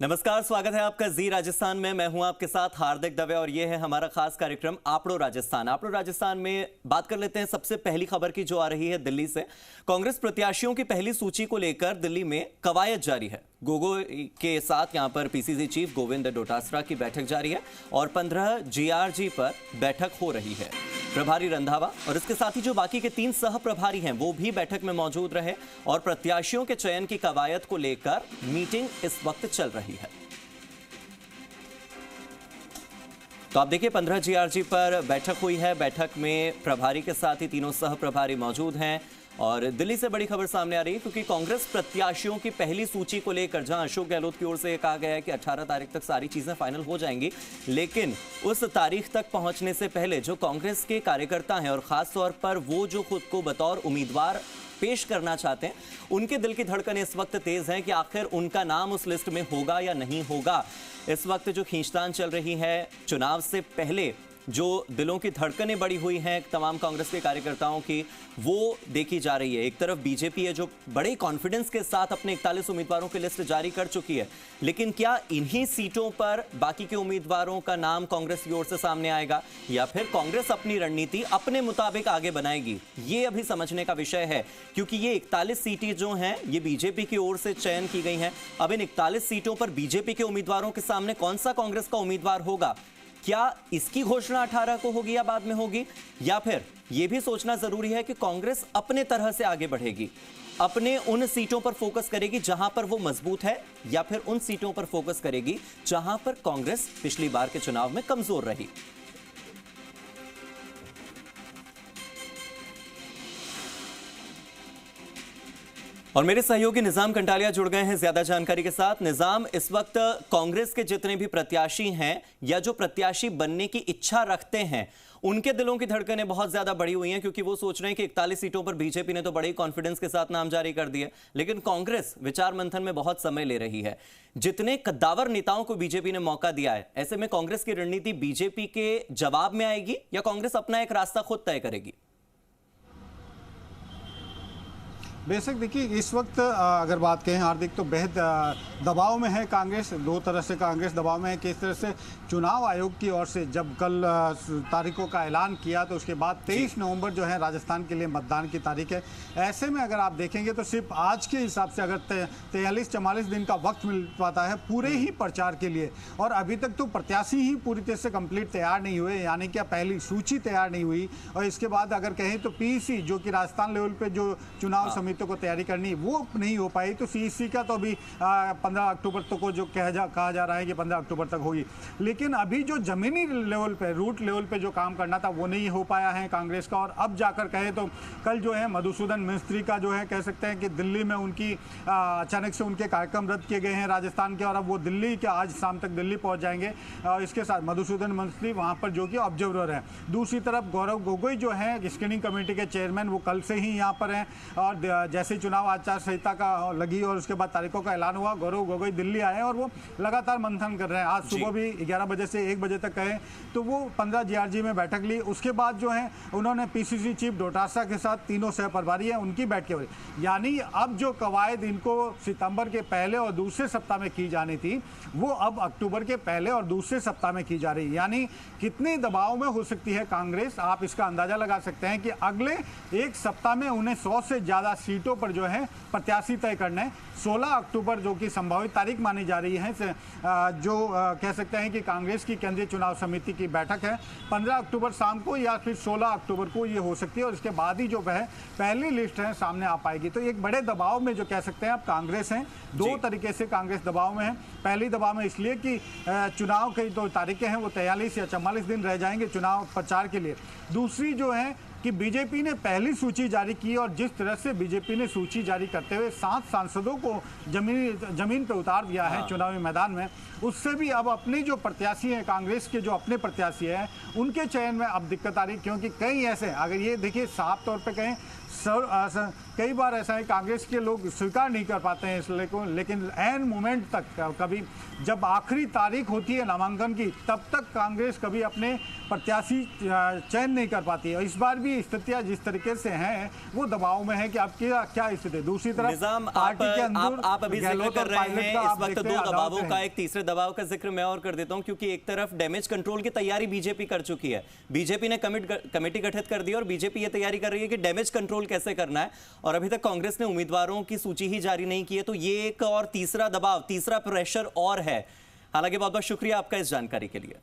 नमस्कार, स्वागत है आपका जी राजस्थान में। मैं हूं आपके साथ हार्दिक दवे और ये है हमारा खास कार्यक्रम आपड़ो राजस्थान। आपड़ो राजस्थान में बात कर लेते हैं सबसे पहली खबर की, जो आ रही है दिल्ली से। कांग्रेस प्रत्याशियों की पहली सूची को लेकर दिल्ली में कवायद जारी है। गोगोई के साथ यहां पर पीसीसी चीफ गोविंद डोटासरा की बैठक जारी है और 15 जीआरजी पर बैठक हो रही है। प्रभारी रंधावा और इसके साथ ही जो बाकी के 3 सह प्रभारी हैं वो भी बैठक में मौजूद रहे और प्रत्याशियों के चयन की कवायद को लेकर मीटिंग इस वक्त चल रही है। तो आप देखिए 15 जीआरजी पर बैठक हुई है। बैठक में प्रभारी के साथ ही तीनों सह प्रभारी मौजूद हैं और दिल्ली से बड़ी खबर सामने आ रही है क्योंकि कांग्रेस प्रत्याशियों की पहली सूची को लेकर जहां अशोक गहलोत की ओर से कहा गया है कि 18 तारीख तक सारी चीजें फाइनल हो जाएंगी, लेकिन उस तारीख तक पहुंचने से पहले जो कांग्रेस के कार्यकर्ता हैं और खास तौर पर वो जो खुद को बतौर उम्मीदवार पेश करना चाहते हैं, उनके दिल की धड़कनें इस वक्त तेज हैं कि आखिर उनका नाम उस लिस्ट में होगा या नहीं होगा। इस वक्त जो खींचतान चल रही है चुनाव से पहले, जो दिलों की धड़कनें बढ़ी हुई हैं तमाम कांग्रेस के कार्यकर्ताओं की, वो देखी जा रही है। एक तरफ बीजेपी है जो बड़े कॉन्फिडेंस के साथ अपने 41 उम्मीदवारों की लिस्ट जारी कर चुकी है, लेकिन क्या इन्हीं सीटों पर बाकी के उम्मीदवारों का नाम कांग्रेस की ओर से सामने आएगा या फिर कांग्रेस अपनी रणनीति अपने मुताबिक आगे बनाएगी, ये अभी समझने का विषय है। क्योंकि ये 41 सीटें जो हैं ये बीजेपी की ओर से चयन की गई हैं। अब इन 41 सीटों पर बीजेपी के उम्मीदवारों के सामने कौन सा कांग्रेस का उम्मीदवार होगा, क्या इसकी घोषणा 18 को होगी या बाद में होगी, या फिर यह भी सोचना जरूरी है कि कांग्रेस अपने तरह से आगे बढ़ेगी, अपने उन सीटों पर फोकस करेगी जहां पर वो मजबूत है, या फिर उन सीटों पर फोकस करेगी जहां पर कांग्रेस पिछली बार के चुनाव में कमजोर रही। और मेरे सहयोगी निजाम कंटालिया जुड़ गए हैं ज्यादा जानकारी के साथ। निजाम, इस वक्त कांग्रेस के जितने भी प्रत्याशी हैं या जो प्रत्याशी बनने की इच्छा रखते हैं, उनके दिलों की धड़कनें बहुत ज्यादा बढ़ी हुई हैं क्योंकि वो सोच रहे हैं कि 41 सीटों पर बीजेपी ने तो बड़े कॉन्फिडेंस के साथ नाम जारी कर दिए, लेकिन कांग्रेस विचार मंथन में बहुत समय ले रही है। जितने कद्दावर नेताओं को बीजेपी ने मौका दिया है, ऐसे में कांग्रेस की रणनीति बीजेपी के जवाब में आएगी या कांग्रेस अपना एक रास्ता खुद तय करेगी? बेशक देखिए, इस वक्त अगर बात कहें हार्दिक, तो बेहद दबाव में है कांग्रेस। दो तरह से कांग्रेस दबाव में है कि इस तरह से चुनाव आयोग की ओर से जब कल तारीखों का ऐलान किया तो उसके बाद 23 नवंबर जो है राजस्थान के लिए मतदान की तारीख है। ऐसे में अगर आप देखेंगे तो सिर्फ आज के हिसाब से अगर 43-44 दिन का वक्त मिल पाता है पूरे ही प्रचार के लिए, और अभी तक तो प्रत्याशी ही पूरी तरह से कंप्लीट तैयार नहीं हुए, यानी कि पहली सूची तैयार नहीं हुई। और इसके बाद अगर कहें तो पीसी जो कि राजस्थान लेवल पे जो चुनाव समिति को तैयारी करनी वो नहीं हो पाई, तो सीईसी का तो अभी 15 अक्टूबर तक को जो कहा जा रहा है कि 15 अक्टूबर तक होगी। लेकिन अभी जो जमीनी लेवल पे, रूट लेवल पे जो काम करना था वो नहीं हो पाया है कांग्रेस का। और अब जाकर कहे तो कल जो है मधुसूदन मिस्त्री का जो है कह सकते हैं कि दिल्ली में उनकी अचानक से उनके कार्यक्रम रद्द किए गए हैं राजस्थान के, और अब वो दिल्ली के आज शाम तक दिल्ली पहुंच जाएंगे। इसके साथ मधुसूदन मिस्त्री वहां पर जो कि ऑब्जर्वर है। दूसरी तरफ गौरव गोगोई जो है स्क्रीनिंग कमेटी के चेयरमैन, वो कल से ही यहाँ पर हैं। और जैसे चुनाव आचार संहिता का लगी और उसके बाद तारीखों का ऐलान हुआ, गौरव गोगोई दिल्ली आए और वो लगातार मंथन कर रहे हैं। आज सुबह भी 11 बजे से 1 बजे तक कहे तो वो 15 जीआरजी में बैठक ली। उसके बाद जो है उन्होंने पीसीसी चीफ डोटासरा के साथ तीनों सह प्रभारी हैं उनकी बैठकें हुई। यानी अब जो कवायद इनको सितंबर के पहले और दूसरे सप्ताह में की जानी थी वो अब अक्टूबर के पहले और दूसरे सप्ताह में की जा रही है। यानी कितने दबाव में हो सकती है कांग्रेस, आप इसका अंदाजा लगा सकते हैं कि अगले एक सप्ताह में उन्हें 100 से ज्यादा सीटों पर जो है प्रत्याशी तय करने। 16 अक्टूबर जो कि संभावित तारीख मानी जा रही है, जो कह सकते हैं कि कांग्रेस की केंद्रीय चुनाव समिति की बैठक है 15 अक्टूबर शाम को या फिर 16 अक्टूबर को ये हो सकती है। और इसके बाद ही जो है पहली लिस्ट है सामने आ पाएगी। तो एक बड़े दबाव में जो कह सकते हैं आप कांग्रेस है। दो तरीके से कांग्रेस दबाव में है। पहली दबाव में इसलिए कि चुनाव की जो तारीखें हैं वो 43 या 44 दिन रह जाएंगे चुनाव प्रचार के लिए। दूसरी जो है कि बीजेपी ने पहली सूची जारी की और जिस तरह से बीजेपी ने सूची जारी करते हुए 7 सांसदों को जमीन पर उतार दिया है चुनावी मैदान में, उससे भी अब अपने जो प्रत्याशी हैं कांग्रेस के, जो अपने प्रत्याशी हैं उनके चयन में अब दिक्कत आ रही। क्योंकि कई ऐसे, अगर ये देखिए साफ तौर पे कहें कई बार ऐसा है कांग्रेस के लोग स्वीकार नहीं कर पाते हैं इसलिए को, लेकिन एन मोमेंट तक कभी जब आखिरी तारीख होती है नामांकन की तब तक कांग्रेस कभी अपने प्रत्याशी चयन नहीं कर पाती है। इस बार भी स्थितियां जिस तरीके से हैं वो दबाव में है कि अब क्या स्थिति है। दूसरी तरफ पार्टी के अंदर आप अभी जिक्र कर रहे हैं इस वक्त दो दबावों का, एक तीसरे दबाव का जिक्र मैं और कर देता हूं, क्योंकि एक तरफ डैमेज कंट्रोल की तैयारी बीजेपी कर चुकी है। बीजेपी ने कमेटी गठित कर दी और बीजेपी ये तैयारी कर रही है कि डैमेज कंट्रोल कैसे करना है, और अभी तक कांग्रेस ने उम्मीदवारों की सूची ही जारी नहीं की है। तो ये एक और तीसरा दबाव, तीसरा प्रेशर और है। हालांकि बहुत बहुत शुक्रिया आपका इस जानकारी के लिए।